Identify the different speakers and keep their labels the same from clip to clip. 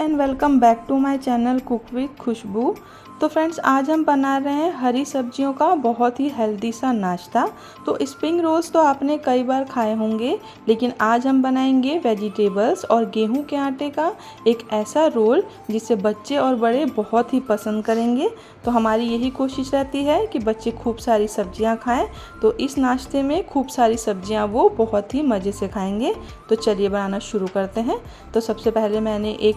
Speaker 1: And welcome back to my channel cook with Khushboo. तो friends, आज हम बना रहे हैं हरी सब्जियों का बहुत ही हेल्दी सा नाश्ता। तो स्प्रिंग रोल्स तो आपने कई बार खाए होंगे, लेकिन आज हम बनाएंगे वेजिटेबल्स और गेहूं के आटे का एक ऐसा रोल जिसे बच्चे और बड़े बहुत ही पसंद करेंगे। तो हमारी यही कोशिश रहती है कि बच्चे खूब सारी सब्जियां खाएं। तो इस नाश्ते में खूब सारी सब्जियां वो बहुत ही मज़े से खाएंगे। तो चलिए बनाना शुरू करते हैं। तो सबसे पहले मैंने एक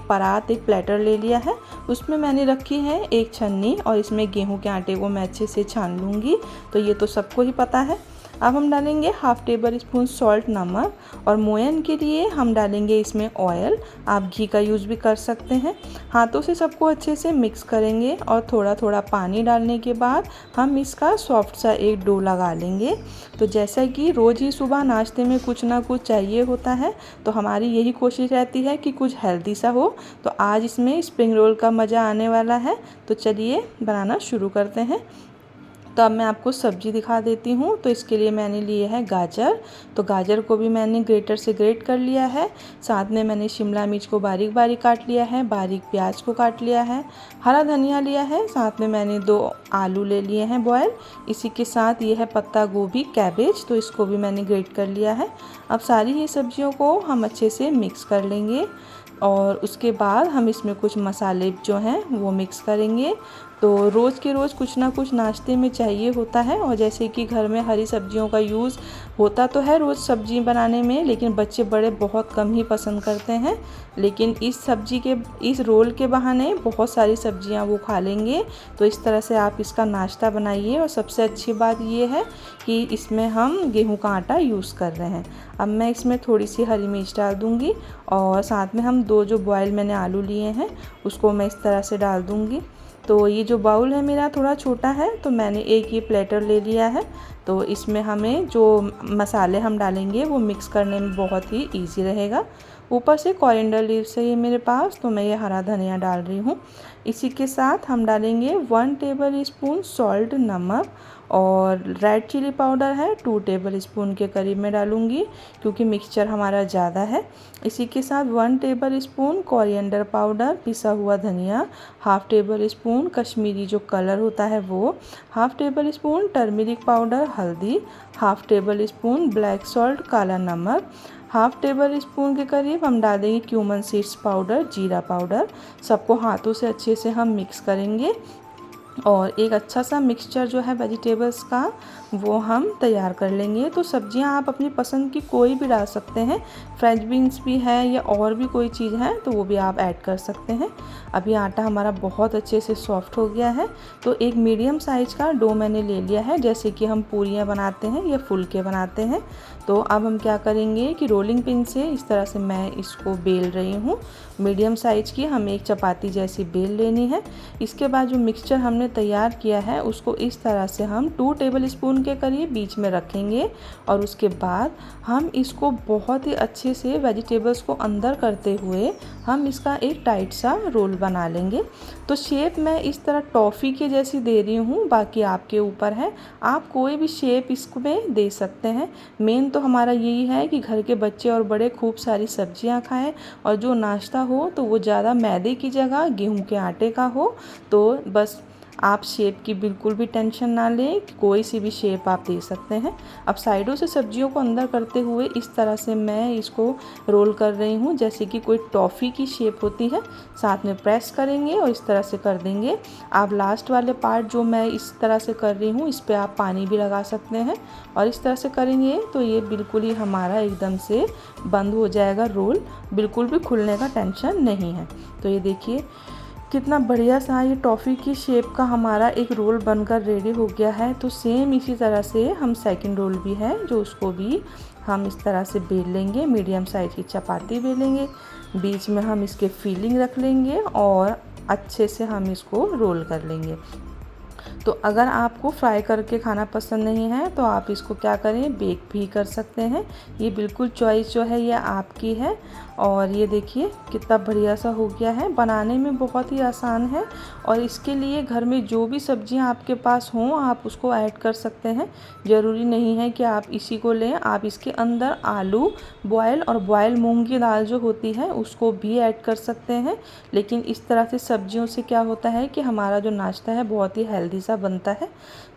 Speaker 1: प्लेटर ले लिया है। उसमें मैंने रखी है एक छन्नी और इसमें गेहूं के आटे को मैं अच्छे से छान लूँगी। तो ये तो सबको ही पता है। अब हम डालेंगे हाफ़ टेबल स्पून सॉल्ट नमक, और मोयन के लिए हम डालेंगे इसमें ऑयल। आप घी का यूज़ भी कर सकते हैं। हाथों से सबको अच्छे से मिक्स करेंगे और थोड़ा थोड़ा पानी डालने के बाद हम इसका सॉफ्ट सा एक डो लगा लेंगे। तो जैसा कि रोज़ ही सुबह नाश्ते में कुछ ना कुछ चाहिए होता है, तो हमारी यही कोशिश रहती है कि कुछ हेल्दी सा हो। तो आज इसमें स्प्रिंग रोल का मज़ा आने वाला है। तो चलिए बनाना शुरू करते हैं। तो अब मैं आपको सब्ज़ी दिखा देती हूँ। तो इसके लिए मैंने लिए है गाजर। तो गाजर को भी मैंने ग्रेटर से ग्रेट कर लिया है। साथ में मैंने शिमला मिर्च को बारीक बारीक काट लिया है, बारीक प्याज को काट लिया है, हरा धनिया लिया है। साथ में मैंने 2 आलू ले लिए हैं बॉयल। इसी के साथ ये है पत्ता गोभी, कैबेज, तो इसको भी मैंने ग्रेट कर लिया है। अब सारी ही सब्जियों को हम अच्छे से मिक्स कर लेंगे और उसके बाद हम इसमें कुछ मसाले जो हैं वो मिक्स करेंगे। तो रोज़ के रोज़ कुछ ना कुछ नाश्ते में चाहिए होता है, और जैसे कि घर में हरी सब्जियों का यूज़ होता तो है रोज़ सब्जी बनाने में, लेकिन बच्चे बड़े बहुत कम ही पसंद करते हैं। लेकिन इस रोल के बहाने बहुत सारी सब्जियां वो खा लेंगे। तो इस तरह से आप इसका नाश्ता बनाइए। और सबसे अच्छी बात ये है कि इसमें हम गेहूं का आटा यूज़ कर रहे हैं। अब मैं इसमें थोड़ी सी हरी मिर्च डाल दूँगी, और साथ में हम 2 जो बॉयल मैंने आलू लिए हैं उसको मैं इस तरह से डाल दूँगी। तो ये जो बाउल है मेरा थोड़ा छोटा है, तो मैंने एक ये प्लेटर ले लिया है। तो इसमें हमें जो मसाले हम डालेंगे वो मिक्स करने में बहुत ही इजी रहेगा। ऊपर से कोरिएंडर लीव्स है ये मेरे पास, तो मैं ये हरा धनिया डाल रही हूँ। इसी के साथ हम डालेंगे 1 टेबल स्पून सॉल्ट नमक, और रेड चिली पाउडर है 2 टेबल स्पून के करीब मैं डालूँगी, क्योंकि मिक्सचर हमारा ज़्यादा है। इसी के साथ 1 टेबल स्पून कोरिएंडर पाउडर, पिसा हुआ धनिया, हाफ़ टेबल स्पून कश्मीरी जो कलर होता है वो, half tablespoon turmeric powder हल्दी, half tablespoon black salt काला नमक, हाफ़ टेबल स्पून के करीब हम डाल देंगे क्यूमन सीड्स पाउडर, जीरा पाउडर। सबको हाथों से अच्छे से हम मिक्स करेंगे और एक अच्छा सा मिक्सचर जो है वेजिटेबल्स का वो हम तैयार कर लेंगे। तो सब्जियां आप अपनी पसंद की कोई भी डाल सकते हैं। फ्रेंच बीन्स भी है या और भी कोई चीज़ है तो वो भी आप ऐड कर सकते हैं। अभी आटा हमारा बहुत अच्छे से सॉफ्ट हो गया है। तो एक मीडियम साइज़ का डो मैंने ले लिया है, जैसे कि हम पूरियाँ बनाते हैं या फुलके बनाते हैं। तो अब हम क्या करेंगे कि रोलिंग पिन से इस तरह से मैं इसको बेल रही हूँ। मीडियम साइज़ की हमें एक चपाती जैसी बेल लेनी है। इसके बाद जो मिक्सचर हमने तैयार किया है उसको इस तरह से हम 2 टेबल स्पून के करीब बीच में रखेंगे, और उसके बाद हम इसको बहुत ही अच्छे से वेजिटेबल्स को अंदर करते हुए हम इसका एक टाइट सा रोल बना लेंगे। तो शेप मैं इस तरह टॉफ़ी के जैसी दे रही हूँ, बाकी आपके ऊपर है, आप कोई भी शेप इसमें दे सकते हैं। मेन तो हमारा यही है कि घर के बच्चे और बड़े खूब सारी सब्जियां खाएं, और जो नाश्ता हो तो वो ज़्यादा मैदे की जगह गेहूं के आटे का हो। तो बस आप शेप की बिल्कुल भी टेंशन ना लें, कोई सी भी शेप आप दे सकते हैं। अब साइडों से सब्जियों को अंदर करते हुए इस तरह से मैं इसको रोल कर रही हूँ, जैसे कि कोई टॉफ़ी की शेप होती है। साथ में प्रेस करेंगे और इस तरह से कर देंगे। आप लास्ट वाले पार्ट जो मैं इस तरह से कर रही हूँ इस पर आप पानी भी लगा सकते हैं, और इस तरह से करेंगे तो ये बिल्कुल ही हमारा एकदम से बंद हो जाएगा रोल, बिल्कुल भी खुलने का टेंशन नहीं है। तो ये देखिए कितना बढ़िया सा ये टॉफ़ी की शेप का हमारा एक रोल बनकर रेडी हो गया है। तो सेम इसी तरह से हम सेकंड रोल भी है जो उसको भी हम इस तरह से बेल लेंगे। मीडियम साइज़ की चपाती बेलेंगे, बीच में हम इसके फिलिंग रख लेंगे और अच्छे से हम इसको रोल कर लेंगे। तो अगर आपको फ्राई करके खाना पसंद नहीं है तो आप इसको क्या करें, बेक भी कर सकते हैं। ये बिल्कुल चॉइस जो है ये आपकी है। और ये देखिए कितना बढ़िया सा हो गया है, बनाने में बहुत ही आसान है। और इसके लिए घर में जो भी सब्जियां आपके पास हों आप उसको ऐड कर सकते हैं। ज़रूरी नहीं है कि आप इसी को लें, आप इसके अंदर आलू बॉयल और बॉयल मूंग की दाल जो होती है उसको भी ऐड कर सकते हैं। लेकिन इस तरह से सब्जियों से क्या होता है कि हमारा जो नाश्ता है बहुत ही हेल्दी सा बनता है।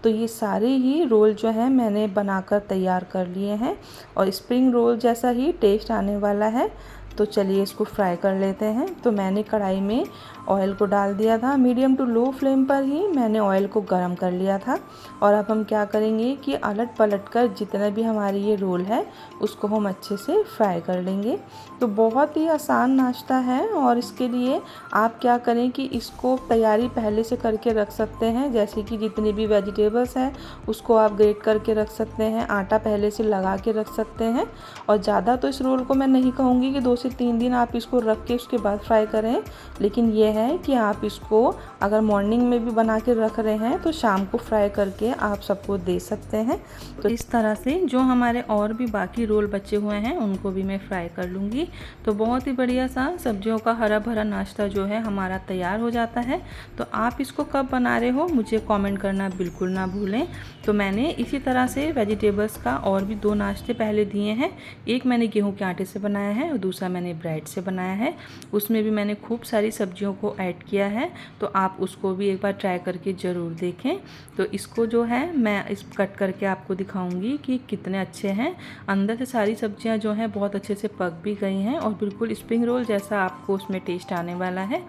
Speaker 1: तो ये सारे ही रोल जो है मैंने बनाकर तैयार कर लिए हैं और स्प्रिंग रोल जैसा ही टेस्ट आने वाला है। तो चलिए इसको फ्राई कर लेते हैं। तो मैंने कढ़ाई में ऑयल को डाल दिया था, मीडियम टू लो फ्लेम पर ही मैंने ऑयल को गर्म कर लिया था। और अब हम क्या करेंगे कि अलट पलट कर जितना भी हमारी ये रोल है उसको हम अच्छे से फ्राई कर लेंगे। तो बहुत ही आसान नाश्ता है और इसके लिए आप क्या करें कि इसको तैयारी पहले से करके रख सकते हैं। जैसे कि जितनी भी वेजिटेबल्स हैं उसको आप ग्रेट करके रख सकते हैं, आटा पहले से लगा के रख सकते हैं। और ज़्यादा तो इस रोल को मैं नहीं कहूँगी कि 2 से 3 दिन आप इसको रख के उसके बाद फ्राई करें, लेकिन यह है कि आप इसको अगर मॉर्निंग में भी बना के रख रहे हैं तो शाम को फ्राई करके आप सबको दे सकते हैं। तो इस तरह से जो हमारे और भी बाकी रोल बचे हुए हैं उनको भी मैं फ्राई कर लूँगी। तो बहुत ही बढ़िया सा सब्जियों का हरा भरा नाश्ता जो है हमारा तैयार हो जाता है। तो आप इसको कब बना रहे हो मुझे कमेंट करना बिल्कुल ना भूलें। तो मैंने इसी तरह से वेजिटेबल्स का और भी 2 नाश्ते पहले दिए हैं। एक मैंने गेहूं के आटे से बनाया है और दूसरा मैंने ब्रेड से बनाया है। उसमें भी मैंने खूब सारी सब्जियों को ऐड किया है, तो आप उसको भी एक बार ट्राई करके ज़रूर देखें। तो इसको जो है मैं इस कट करके आपको दिखाऊंगी कि कितने अच्छे हैं। अंदर से सारी सब्जियां जो हैं बहुत अच्छे से पक भी गई हैं और बिल्कुल स्प्रिंग रोल जैसा आपको उसमें टेस्ट आने वाला है।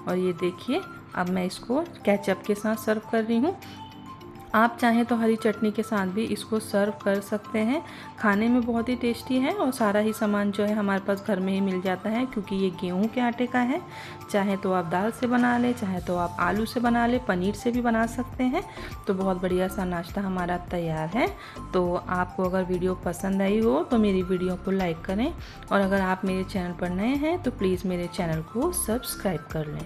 Speaker 1: और ये देखिए अब मैं इसको केचप के साथ सर्व कर रही हूँ। आप चाहें तो हरी चटनी के साथ भी इसको सर्व कर सकते हैं। खाने में बहुत ही टेस्टी है और सारा ही सामान जो है हमारे पास घर में ही मिल जाता है क्योंकि ये गेहूं के आटे का है। चाहे तो आप दाल से बना लें, चाहे तो आप आलू से बना लें, पनीर से भी बना सकते हैं। तो बहुत बढ़िया सा नाश्ता हमारा तैयार है। तो आपको अगर वीडियो पसंद आई हो तो मेरी वीडियो को लाइक करें और अगर आप मेरे चैनल पर नए हैं तो प्लीज़ मेरे चैनल को सब्सक्राइब कर लें।